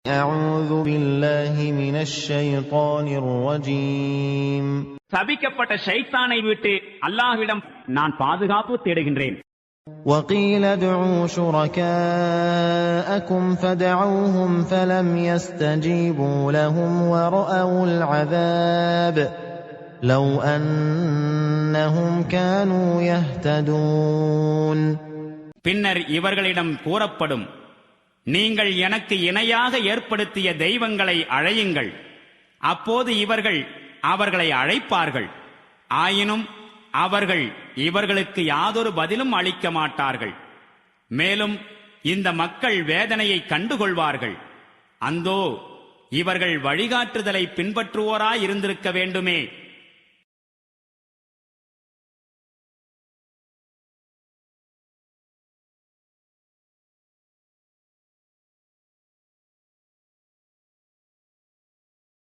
أعوذ بالله من الشيطان الرجيم. சபிக்கப்பட்ட ஷைத்தானை விட்டு அல்லாஹ்விடம் நான் பாதுகாப்பு தேடுகின்றேன். وقيل ادعوا شركاءكم فدعوهم فلم يستجيبوا لهم ورأوا العذاب لو أنهم كانوا يهتدون. பின்னர் இவர்களிடம் கூறப்படும், நீங்கள் எனக்கு இணையாக ஏற்படுத்திய தெய்வங்களை அழையுங்கள். அப்போது இவர்கள் அவர்களை அழைப்பார்கள். ஆயினும் அவர்கள் இவர்களுக்கு யாதொரு பதிலும் அளிக்க மாட்டார்கள். மேலும் இந்த மக்கள் வேதனையை கண்டுகொள்வார்கள். அந்தோ இவர்கள் வழிகாட்டுதலை பின்பற்றுவோராயிருந்திருக்க வேண்டுமே.